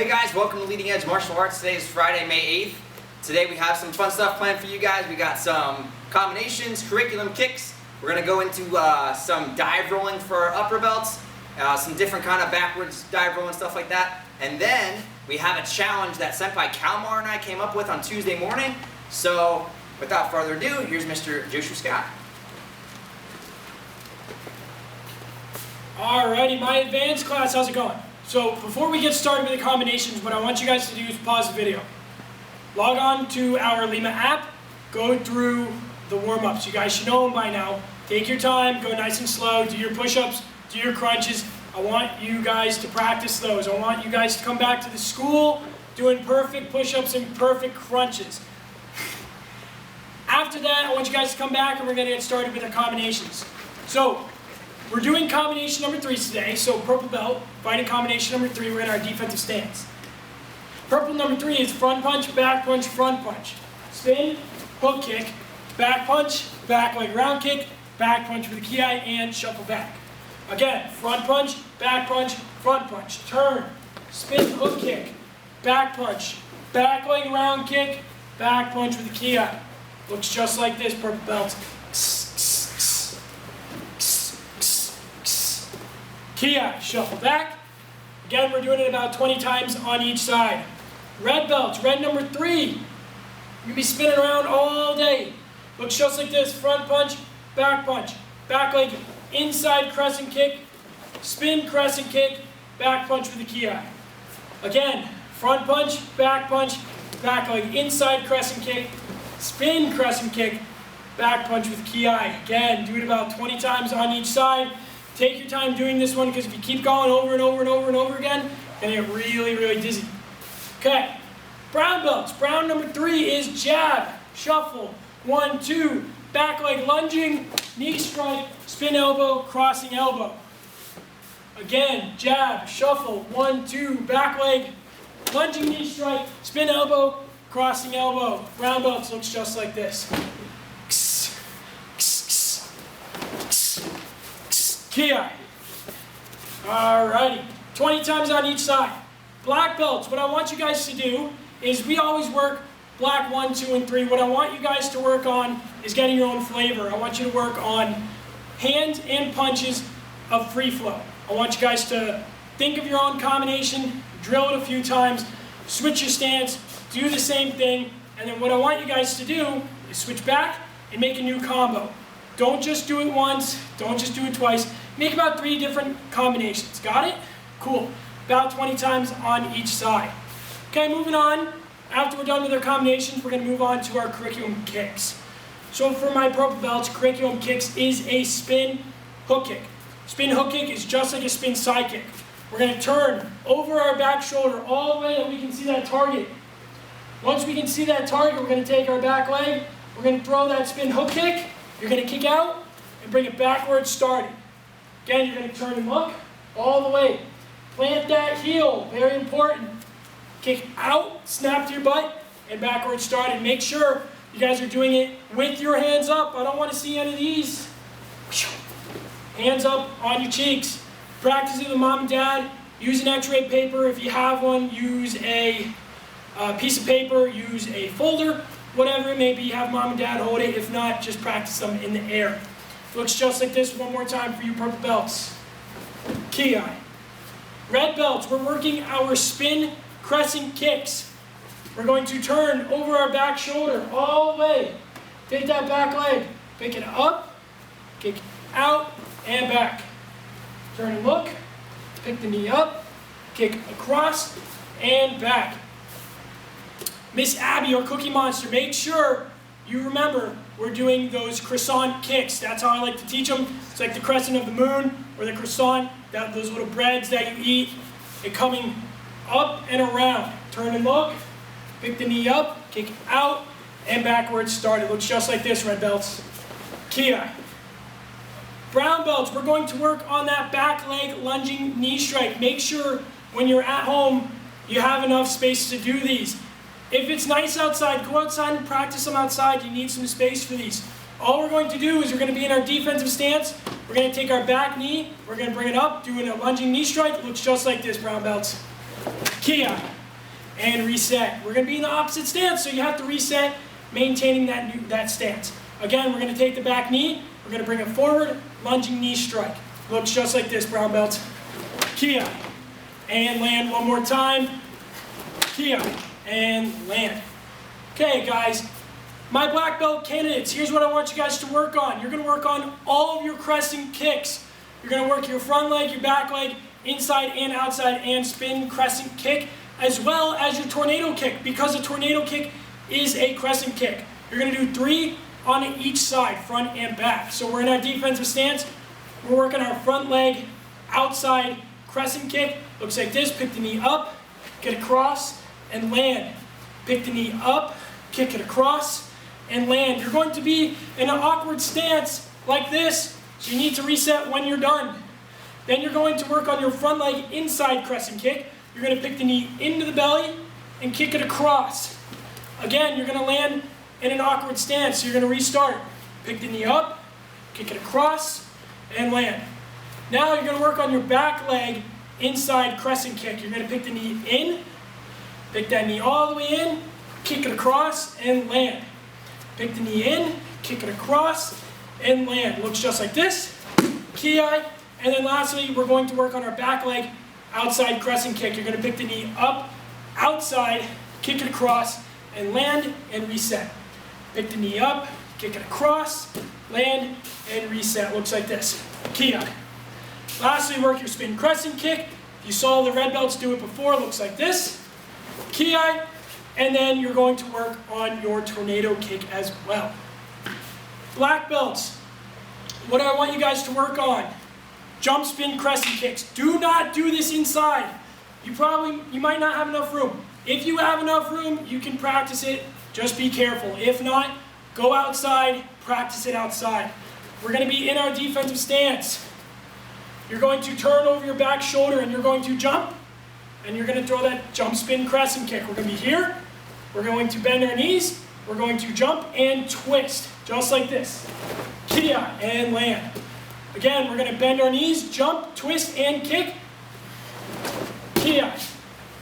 Hey guys, welcome to Leading Edge Martial Arts. Today is Friday, May 8th. Today we have some fun stuff planned for you guys. We got some combinations, curriculum kicks. We're going to go into some dive rolling for our upper belts, some different kind of backwards dive rolling, stuff like that. And then we have a challenge that Senpai Kalmar and I came up with on Tuesday morning. So without further ado, here's Mr. Joshua Scott. Alrighty, my advanced class, how's it going? So before we get started with the combinations, what I want you guys to do is pause the video. Log on to our Lima app, go through the warm-ups. You guys should know them by now. Take your time, go nice and slow, do your push-ups, do your crunches. I want you guys to practice those. I want you guys to come back to the school doing perfect push-ups and perfect crunches. After that, I want you guys to come back and we're going to get started with the combinations. So, we're doing combination number 3 today, so purple belt, fighting combination number 3, we're in our defensive stance. Purple number 3 is front punch, front punch. Spin, hook kick, back punch, back leg round kick, back punch with a ki, and shuffle back. Again, front punch, front punch. Turn, spin, hook kick, back punch, back leg round kick, back punch with a ki. Looks just like this, purple belt. Ki, shuffle back. Again, we're doing it about 20 times on each side. Red belts, red number 3. You're gonna be spinning around all day. Looks just like this, front punch, back leg, inside crescent kick, spin crescent kick, back punch with the ki. Again, front punch, back leg, inside crescent kick, spin crescent kick, back punch with ki. Again, do it about 20 times on each side. Take your time doing this one because if you keep going over and over again, you're going to get really, really dizzy. Okay, brown belts. Brown number 3 is jab, shuffle, 1, 2, back leg lunging, knee strike, spin elbow, crossing elbow. Again, jab, shuffle, 1, 2, back leg, lunging knee strike, spin elbow, crossing elbow. Brown belts looks just like this. Ki. Alrighty, 20 times on each side. Black belts, what I want you guys to do is we always work black 1, 2, and 3. What I want you guys to work on is getting your own flavor. I want you to work on hands and punches of free flow. I want you guys to think of your own combination, drill it a few times, switch your stance, do the same thing, and then what I want you guys to do is switch back and make a new combo. Don't just do it once, don't just do it twice. Make about 3 different combinations. Got it? Cool. About 20 times on each side. Okay, moving on. After we're done with our combinations, we're going to move on to our curriculum kicks. So for my purple belts, curriculum kicks is a spin hook kick. Spin hook kick is just like a spin side kick. We're going to turn over our back shoulder all the way that we can see that target. Once we can see that target, we're going to take our back leg, we're going to throw that spin hook kick, you're going to kick out and bring it backwards starting. Again, you're going to turn and look all the way. Plant that heel, very important. Kick out, snap to your butt, and backwards starting. Make sure you guys are doing it with your hands up. I don't want to see any of these. Hands up on your cheeks. Practice it with mom and dad. Use an x-ray paper. If you have one, use a piece of paper, use a folder. Whatever it may be, have mom and dad hold it. If not, just practice them in the air. Looks just like this one more time for you purple belts. Ki. Red belts, we're working our spin crescent kicks. We're going to turn over our back shoulder all the way. Take that back leg, pick it up, kick out, and back. Turn and look, pick the knee up, kick across, and back. Miss Abby or Cookie Monster, make sure you remember we're doing those croissant kicks. That's how I like to teach them. It's like the crescent of the moon or the croissant, those little breads that you eat. They're coming up and around. Turn and look, pick the knee up, kick out, and backwards start. It looks just like this, red belts. Ki. Brown belts, we're going to work on that back leg lunging knee strike. Make sure when you're at home, you have enough space to do these. If it's nice outside, go outside and practice them outside. You need some space for these. All we're going to do is we're going to be in our defensive stance. We're going to take our back knee, we're going to bring it up, doing a lunging knee strike. It looks just like this, brown belts. Ki, and reset. We're going to be in the opposite stance, so you have to reset, maintaining that stance. Again, we're going to take the back knee, we're going to bring it forward, lunging knee strike. Looks just like this, brown belts. Ki, and land one more time. Ki, and land. Okay, guys, my black belt candidates, here's what I want you guys to work on. You're going to work on all of your crescent kicks. You're going to work your front leg, your back leg, inside and outside, and spin crescent kick, as well as your tornado kick, because a tornado kick is a crescent kick. You're going to do 3 on each side, front and back. So we're in our defensive stance. We're working our front leg, outside crescent kick. Looks like this. Pick the knee up, get across, and land. Pick the knee up, kick it across, and land. You're going to be in an awkward stance like this, so you need to reset when you're done. Then you're going to work on your front leg inside crescent kick. You're going to pick the knee into the belly and kick it across. Again, you're going to land in an awkward stance, so you're going to restart. Pick the knee up, kick it across, and land. Now you're going to work on your back leg inside crescent kick. You're going to pick the knee in, pick that knee all the way in, kick it across, and land. Pick the knee in, kick it across, and land. Looks just like this. Ki, and then lastly, we're going to work on our back leg outside crescent kick. You're going to pick the knee up, outside, kick it across, and land, and reset. Pick the knee up, kick it across, land, and reset. Looks like this. Ki. Lastly, work your spin crescent kick. If you saw the red belts do it before, looks like this. Ki, and then you're going to work on your tornado kick as well. Black belts, what do I want you guys to work on? Jump spin crescent kicks. Do not do this inside. You might not have enough room. If you have enough room, you can practice it. Just be careful. If not, go outside, practice it outside. We're going to be in our defensive stance. You're going to turn over your back shoulder and you're going to jump, and you're going to throw that jump spin crescent kick. We're going to be here. We're going to bend our knees. We're going to jump and twist, just like this. Ki, and land. Again, we're going to bend our knees, jump, twist, and kick. Ki.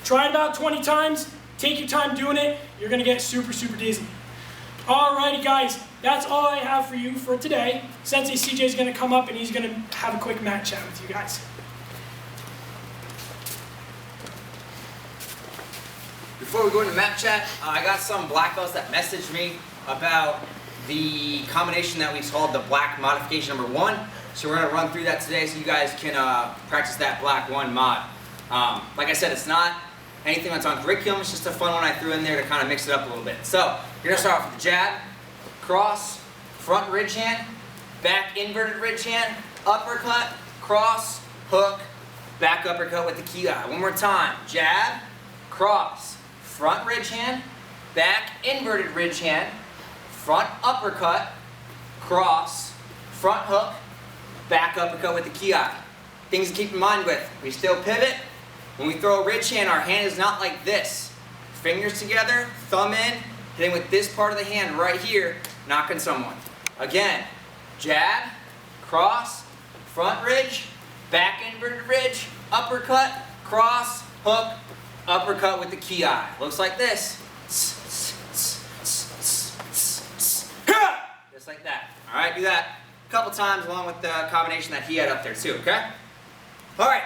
Try it about 20 times. Take your time doing it. You're going to get super, super dizzy. Alrighty, guys. That's all I have for you for today. Sensei CJ is going to come up and he's going to have a quick mat chat with you guys. Before we go into mat chat, I got some black belts that messaged me about the combination that we called the black modification number 1. So we're going to run through that today so you guys can practice that black 1 mod. Like I said, it's not anything that's on curriculum, it's just a fun one I threw in there to kind of mix it up a little bit. So, you're going to start off with the jab, cross, front ridge hand, back inverted ridge hand, uppercut, cross, hook, back uppercut with the ki. One more time, jab, cross, front ridge hand, back inverted ridge hand, front uppercut, cross, front hook, back uppercut with the ki. Things to keep in mind with, we still pivot. When we throw a ridge hand, our hand is not like this. Fingers together, thumb in, hitting with this part of the hand right here, knocking someone. Again, jab, cross, front ridge, back inverted ridge, uppercut, cross, hook, uppercut with the ki. Looks like this. Just like that. All right, do that a couple times along with the combination that he had up there too, okay? All right.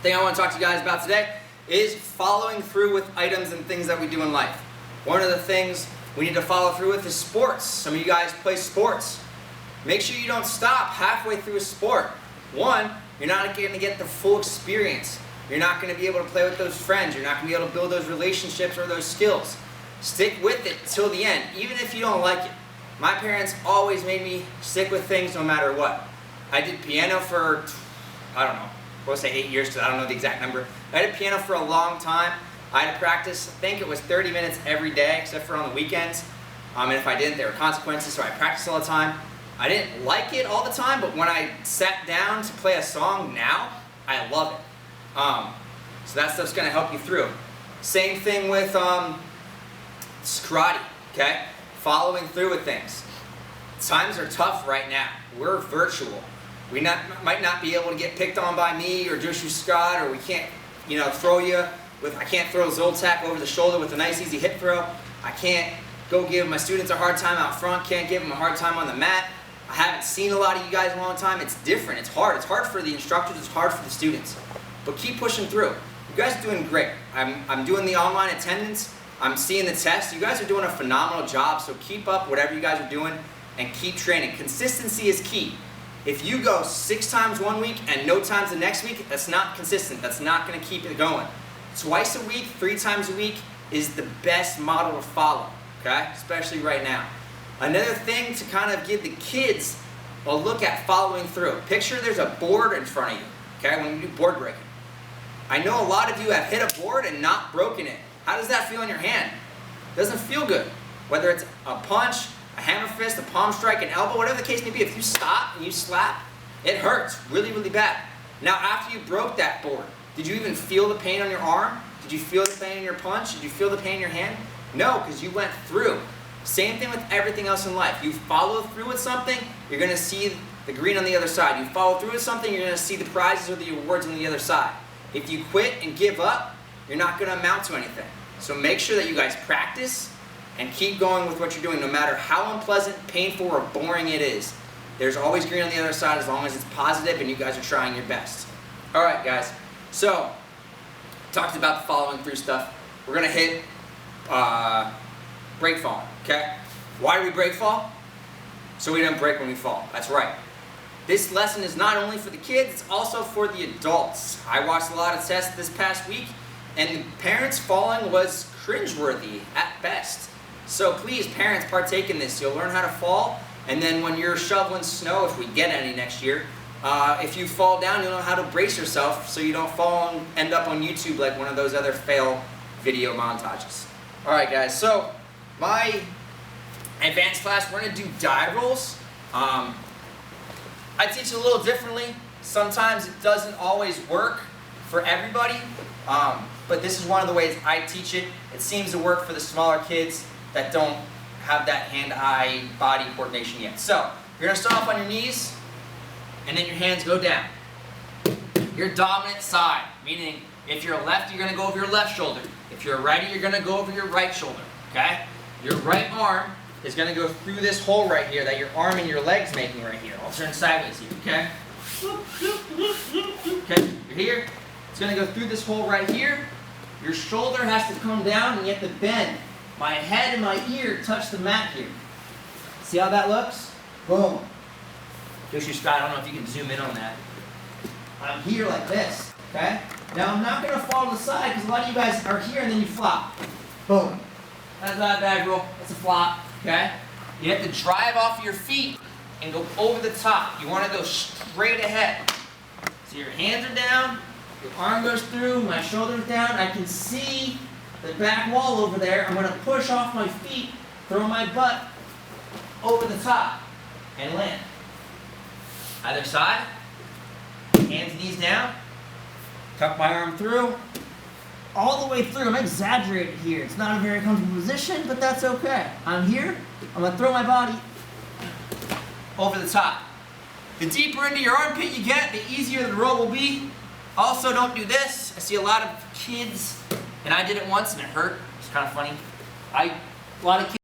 Thing I want to talk to you guys about today is following through with items and things that we do in life. One of the things we need to follow through with is sports. Some of you guys play sports. Make sure you don't stop halfway through a sport. One, you're not going to get the full experience. You're not going to be able to play with those friends. You're not going to be able to build those relationships or those skills. Stick with it till the end, even if you don't like it. My parents always made me stick with things no matter what. I did piano for, I don't know, we'll say 8 years because I don't know the exact number. I did piano for a long time. I had to practice, I think it was 30 minutes every day, except for on the weekends. And if I didn't, there were consequences, so I practiced all the time. I didn't like it all the time, but when I sat down to play a song now, I love it. So that stuff's going to help you through. Same thing with karate, okay? Following through with things. Times are tough right now. We're virtual. We might not be able to get picked on by me or Joshua Scott, or we can't throw you with, I can't throw Zoltak over the shoulder with a nice easy hip throw. I can't go give my students a hard time out front, can't give them a hard time on the mat. I haven't seen a lot of you guys in a long time. It's different, it's hard. It's hard for the instructors, it's hard for the students. But keep pushing through. You guys are doing great. I'm doing the online attendance. I'm seeing the tests. You guys are doing a phenomenal job, so keep up whatever you guys are doing and keep training. Consistency is key. If you go 6 times one week and no times the next week, that's not consistent. That's not going to keep it going. Twice a week, 3 times a week is the best model to follow, okay? Especially right now. Another thing to kind of give the kids a look at following through. Picture there's a board in front of you, okay, when you do board breaking. I know a lot of you have hit a board and not broken it. How does that feel in your hand? It doesn't feel good. Whether it's a punch, a hammer fist, a palm strike, an elbow, whatever the case may be, if you stop and you slap, it hurts really, really bad. Now, after you broke that board, did you even feel the pain on your arm? Did you feel the pain in your punch? Did you feel the pain in your hand? No, because you went through. Same thing with everything else in life. You follow through with something, you're going to see the green on the other side. You follow through with something, you're going to see the prizes or the awards on the other side. If you quit and give up, you're not going to amount to anything. So make sure that you guys practice and keep going with what you're doing, no matter how unpleasant, painful, or boring it is. There's always green on the other side as long as it's positive and you guys are trying your best. All right, guys. So, talked about the following through stuff. We're going to hit break fall, okay? Why do we break fall? So we don't break when we fall. That's right. This lesson is not only for the kids, it's also for the adults. I watched a lot of tests this past week, and the parents falling was cringeworthy at best. So please, parents, partake in this. You'll learn how to fall, and then when you're shoveling snow, if we get any next year, if you fall down, you'll know how to brace yourself so you don't fall and end up on YouTube like one of those other fail video montages. All right, guys, so my advanced class, we're going to do dive rolls. I teach a little differently. Sometimes it doesn't always work for everybody, but this is one of the ways I teach it. It seems to work for the smaller kids that don't have that hand-eye body coordination yet. So, you're going to start off on your knees, and then your hands go down. Your dominant side, meaning if you're a lefty, you're going to go over your left shoulder. If you're a righty, you're going to go over your right shoulder, okay? Your right arm is going to go through this hole right here that your arm and your leg's making right here. I'll turn sideways here, okay? Okay, you're here. It's going to go through this hole right here. Your shoulder has to come down and you have to bend. My head and my ear touch the mat here. See how that looks? Boom. Just your stride. I don't know if you can zoom in on that. I'm here like this, okay? Now I'm not going to fall to the side because a lot of you guys are here and then you flop. Boom. That's not a bad roll. That's a flop, okay? You have to drive off your feet and go over the top. You want to go straight ahead. So your hands are down, your arm goes through, my shoulder's down. I can see the back wall over there. I'm going to push off my feet, throw my butt over the top, and land. Other side. Hands and knees down. Tuck my arm through. All the way through. I'm exaggerating here. It's not a very comfortable position, but that's okay. I'm here. I'm going to throw my body over the top. The deeper into your armpit you get, the easier the roll will be. Also, don't do this. I see a lot of kids, and I did it once and it hurt. It's kind of funny. A lot of kids